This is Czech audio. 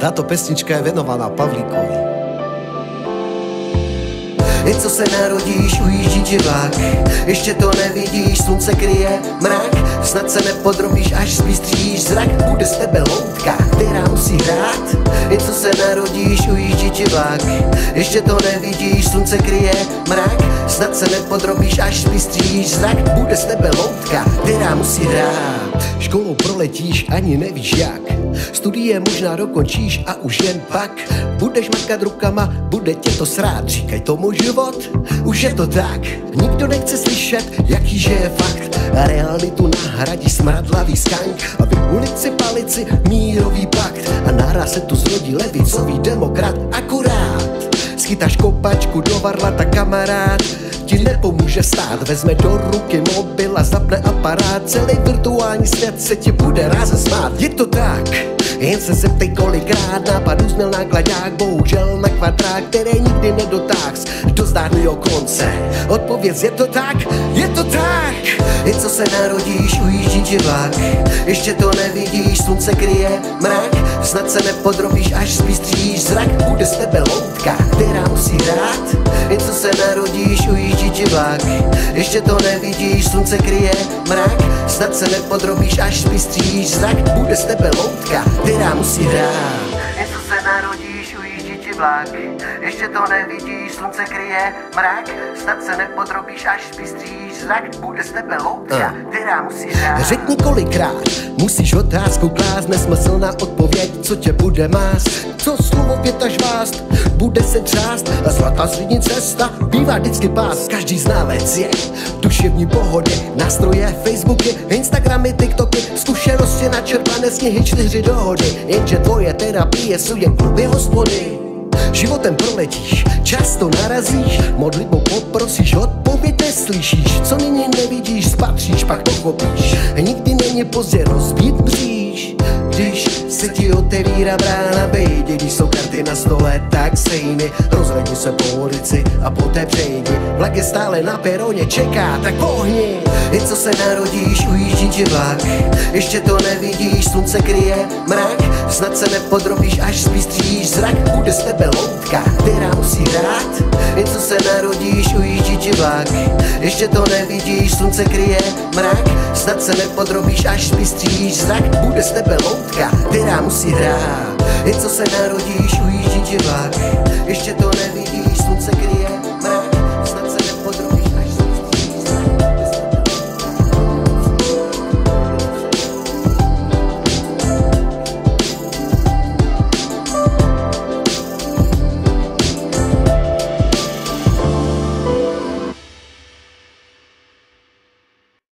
Tato pesnička je věnovaná Pavlíkovi. Jen co se narodíš, ujíždí ti vlak. Ještě to nevidíš, slunce kryje mrak. Snad se nepodrobíš, až zbystříš zrak. Bude z tebe loutka, která musí hrát. Jen co se narodíš, ujíždí ti vlak. Ještě to nevidíš, slunce kryje mrak. Snad se nepodrobíš, až zbystříš zrak. Bude z tebe loutka, která musí hrát. Školou proletíš, ani nevíš jak. Studie možná dokončíš a už jen pak budeš makat rukama, bude tě to srát. Říkaj tomu život, už je to tak. Nikdo nechce slyšet, jaký že je fakt. A realitu nahradí smradlavý skank. A vy ulici palici, mírový pakt. A naraz se tu zrodí levicový demokrat. Akurát schytáš kopačku do varlata, kamarád ti nepomůže stát. Vezme do ruky mobil a zapne aparát. Celý virtuální svět se ti bude ráze smát. Je to tak, jen se zeptej kolikrát. Nápadu zněl nákladák, bohužel na kvadrát, který nikdy nedotáhs do zdárného konce. Odpověz, je to tak, je to tak. Jen co se narodíš, ujíždí ti vlak. Ještě to nevidíš, slunce kryje mrak. Snad se nepodrobíš, až zbystříš zrak. Bude z tebe loutka, která musí hrát. Jen co se narodíš, ujíždí ti vlak. Ještě to nevidíš, slunce kryje mrak. Snad se nepodrobíš, až zbystříš zrak. Bude z tebe loutka, která musí hrát. Jen co se narodíš, ujíždí ti vlak. Ještě to nevidíš, slunce kryje mrak. Snad se nepodrobíš, až zbystříš zrak. Bude z tebe loutka, která musí hrát. Řekni kolikrát, musíš otázku klást. Nesmyslná odpověď, co tě bude mást. Co slovo věta žvást, bude se třást. A zlatá střední cesta bývá vždycky pás. Každý znalec je v duševní pohodě. Nástroje, Facebooky, Instagramy, TikToky, zkušenosti načerpané sněhy, 4 dohody. Jenže tvoje terapie jsou jen kluby, hospody. Životem proletíš, často narazíš, modlitbou poprosíš, odpověď neslyšíš. Co nyní nevidíš, spatříš, pak pochopíš. Nikdy není pozdě rozbít bříš. Když se ti otevírá brána, bejdi, když jsou karty na stole, tak sejny. Rozhledni se po ulici a poté přejdi. Vlak je stále na peroně, čeká, tak pohni. Jen co se narodíš, ujíždí ti vlak. Ještě to nevidíš, slunce kryje mrak. Snad se nepodrobíš, až zbystříš zrak. Bude z tebe loutka, která musí hrát. Jen co se narodíš, ujíždí ti vlak. Ještě to nevidíš, slunce kryje mrak. Snad se nepodrobíš, až zbystříš zrak. Bude z tebe loutka, která musí hrát. Jen co se narodíš, ujíždí ti vlak. Ještě to nevidíš, slunce kryje mrak.